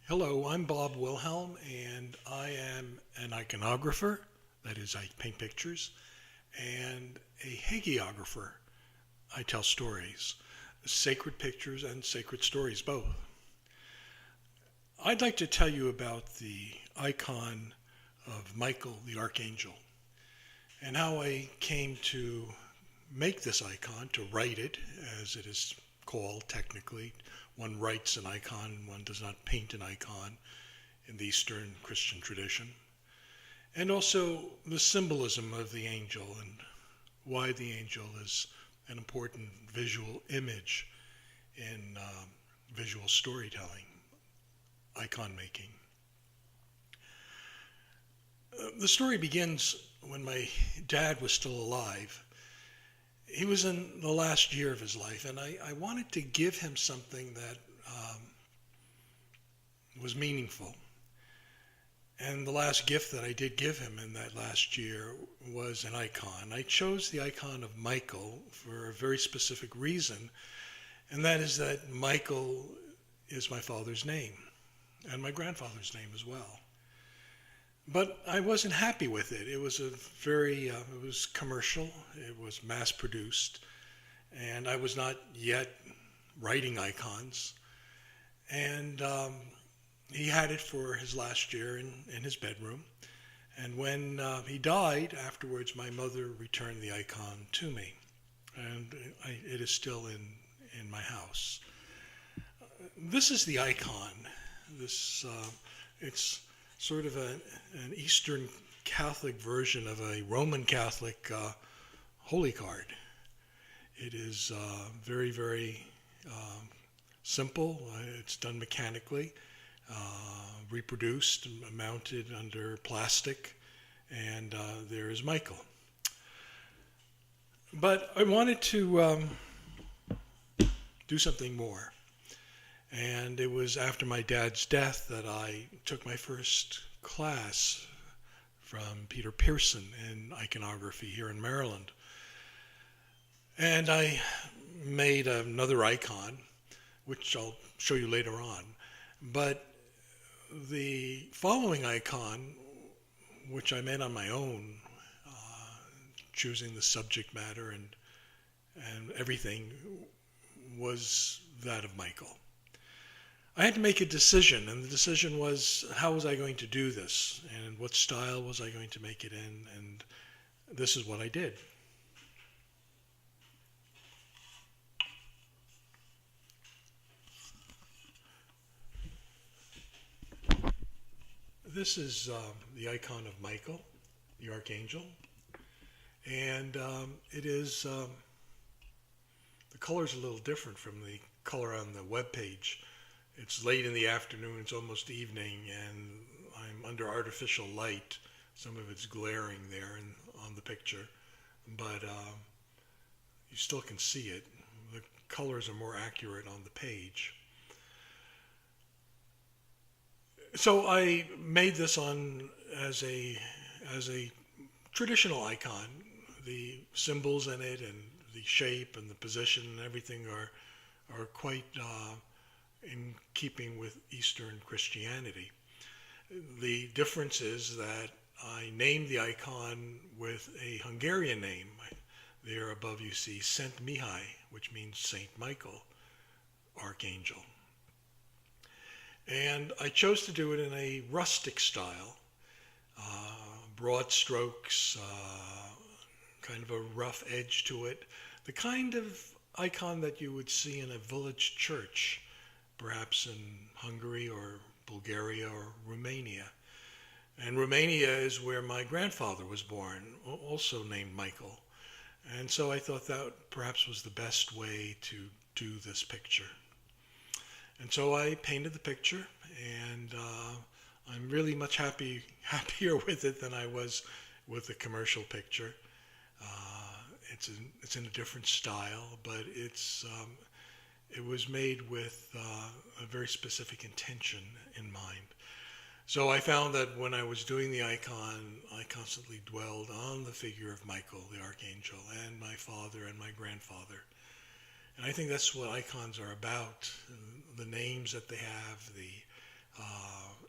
Hello, I'm Bob Wilhelm, and I am an iconographer, that is, I paint pictures, and a hagiographer. I tell stories, sacred pictures and sacred stories both. I'd like to tell you about the icon of Michael the Archangel and how I came to make this icon, to write it, as it is called technically. One writes an icon, one does not paint an icon in the Eastern Christian tradition. And also the symbolism of the angel and why the angel is an important visual image in visual storytelling, icon making. The story begins when my dad was still alive. He was in the last year of his life, and I wanted to give him something that was meaningful. And the last gift that I did give him in that last year was an icon. I chose the icon of Michael for a very specific reason, and that is that Michael is my father's name and my grandfather's name as well. But I wasn't happy with it. It was it was commercial, it was mass produced, and I was not yet writing icons. And he had it for his last year in his bedroom. And when he died, afterwards, my mother returned the icon to me. And it is still in my house. This is the icon. It's sort of an Eastern Catholic version of a Roman Catholic holy card. It is very, very simple. It's done mechanically, reproduced, mounted under plastic, and there is Michael. But I wanted to do something more. And it was after my dad's death that I took my first class from Peter Pearson in iconography here in Maryland. And I made another icon, which I'll show you later on. But the following icon, which I made on my own, choosing the subject matter and everything, was that of Michael. I had to make a decision, and the decision was, how was I going to do this, and what style was I going to make it in, and this is what I did. This is the icon of Michael, the Archangel, and it is, the color's a little different from the color on the web page. It's late in the afternoon, it's almost evening, and I'm under artificial light. Some of it's glaring there on the picture, but you still can see it. The colors are more accurate on the page. So I made this as a traditional icon. The symbols in it and the shape and the position and everything are quite in keeping with Eastern Christianity. The difference is that I named the icon with a Hungarian name. There above you see Szent Mihai, which means Saint Michael, Archangel. And I chose to do it in a rustic style, broad strokes, kind of a rough edge to it, the kind of icon that you would see in a village church, perhaps in Hungary or Bulgaria or Romania. And Romania is where my grandfather was born, also named Michael. And so I thought that perhaps was the best way to do this picture. And so I painted the picture, and I'm really much happier with it than I was with the commercial picture. It's in a different style, but it was made with a very specific intention in mind. So I found that when I was doing the icon, I constantly dwelled on the figure of Michael, the Archangel, and my father and my grandfather. And I think that's what icons are about, the names that they have, the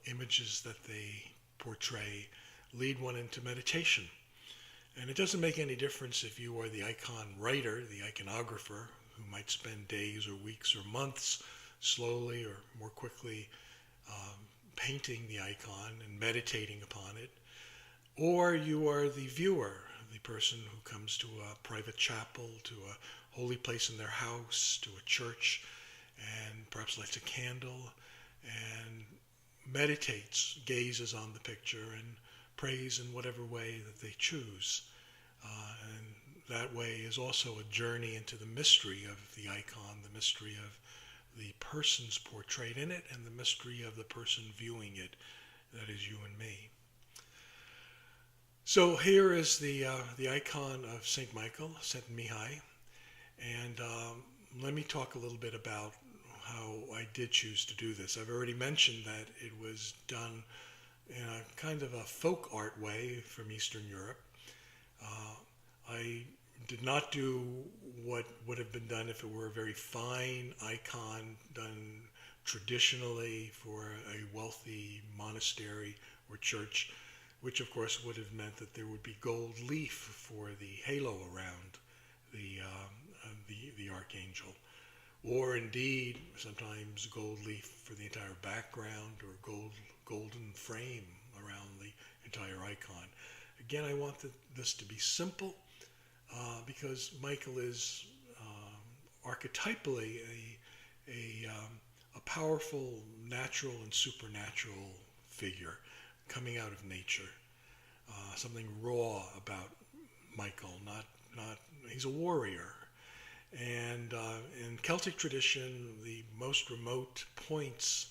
images that they portray lead one into meditation. And it doesn't make any difference if you are the icon writer, the iconographer, who might spend days or weeks or months slowly or more quickly painting the icon and meditating upon it, or you are the viewer, the person who comes to a private chapel, to a holy place in their house, to a church, and perhaps lights a candle and meditates, gazes on the picture, and prays in whatever way that they choose. And that way is also a journey into the mystery of the icon, the mystery of the persons portrayed in it, and the mystery of the person viewing it, that is you and me. So here is the icon of Saint Michael, Saint Mihai, and let me talk a little bit about how I did choose to do this. I've already mentioned that it was done in a kind of a folk art way from Eastern Europe. I did not do what would have been done if it were a very fine icon done traditionally for a wealthy monastery or church, which of course would have meant that there would be gold leaf for the halo around the Archangel, or indeed sometimes gold leaf for the entire background, or golden frame around the entire icon. Again, I want this to be simple because Michael is archetypally a powerful natural and supernatural figure coming out of nature. Something raw about Michael, not he's a warrior. And in Celtic tradition, the most remote points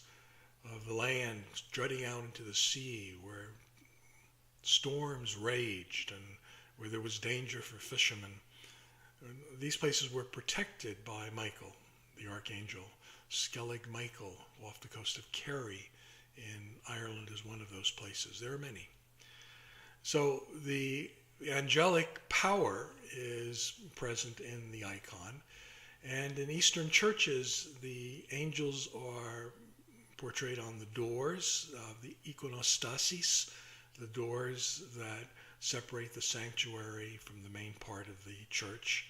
of the land, jutting out into the sea, where storms raged and where there was danger for fishermen, these places were protected by Michael, the Archangel. Skellig Michael off the coast of Kerry in Ireland is one of those places. There are many. So the angelic power is present in the icon, and in Eastern churches the angels are portrayed on the doors of the ikonostasis, the doors that separate the sanctuary from the main part of the church,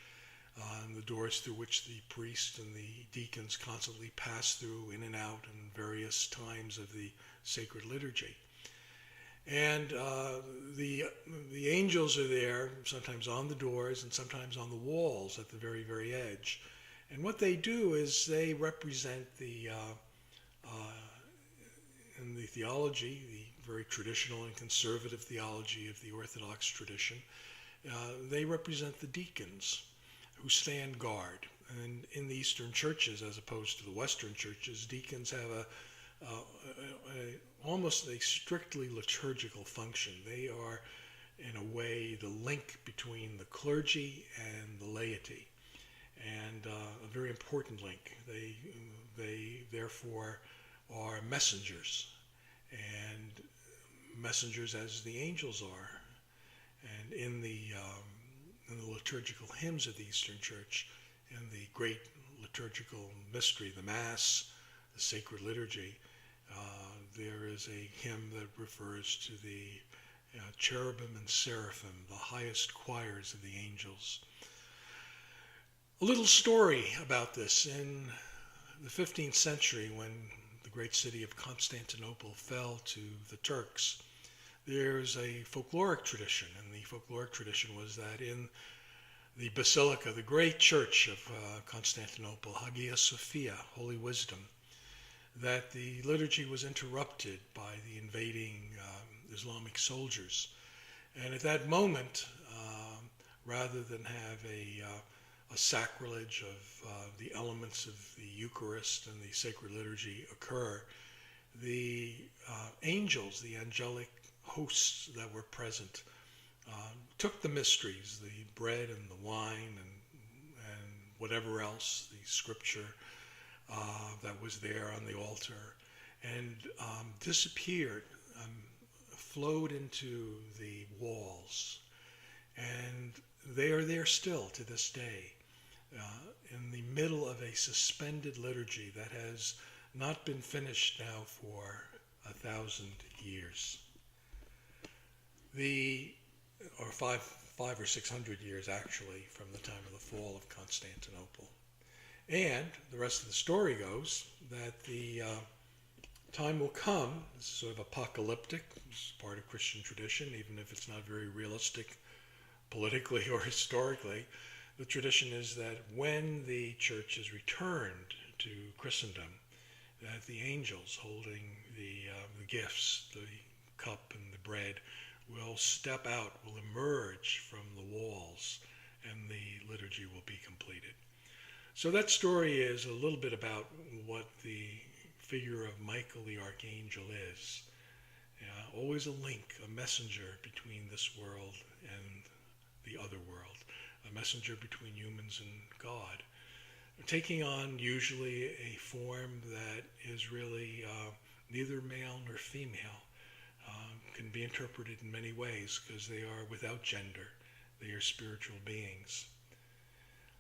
and the doors through which the priest and the deacons constantly pass through in and out in various times of the sacred liturgy. And the angels are there, sometimes on the doors and sometimes on the walls at the very, very edge. And what they do is they represent in the theology, the very traditional and conservative theology of the Orthodox tradition, they represent the deacons who stand guard. And in the Eastern churches, as opposed to the Western churches, deacons have almost a strictly liturgical function. They are, in a way, the link between the clergy and the laity, and a very important link. They therefore are messengers, and messengers as the angels are. And in the liturgical hymns of the Eastern Church, in the great liturgical mystery, the Mass, the sacred liturgy, there is a hymn that refers to the cherubim and seraphim, the highest choirs of the angels. A little story about this. In the 15th century, when the great city of Constantinople fell to the Turks, there's a folkloric tradition, and the folkloric tradition was that in the Basilica, the great church of Constantinople, Hagia Sophia, Holy Wisdom, that the liturgy was interrupted by the invading Islamic soldiers. And at that moment, rather than have a sacrilege of the elements of the Eucharist and the sacred liturgy occur, the angels, the angelic hosts that were present, took the mysteries, the bread and the wine and whatever else, the scripture that was there on the altar, and disappeared, flowed into the walls. And they are there still to this day, in the middle of a suspended liturgy that has not been finished now for 1,000 years. Or five or 600 years actually, from the time of the fall of Constantinople. And the rest of the story goes that the time will come, this is sort of apocalyptic, this is part of Christian tradition, even if it's not very realistic politically or historically. The tradition is that when the church is returned to Christendom, that the angels holding the gifts, the cup and the bread, will step out, will emerge from the walls, and the liturgy will be completed. So that story is a little bit about what the figure of Michael the Archangel is. Always a link, a messenger between this world and the other world, a messenger between humans and God, taking on usually a form that is really neither male nor female. Can be interpreted in many ways because they are without gender. They are spiritual beings.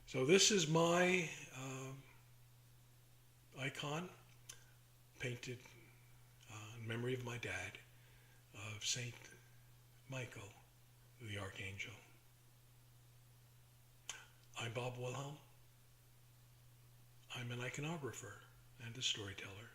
So this is my icon, painted in memory of my dad, of Saint Michael, the Archangel. I'm Bob Wilhelm. I'm an iconographer and a storyteller.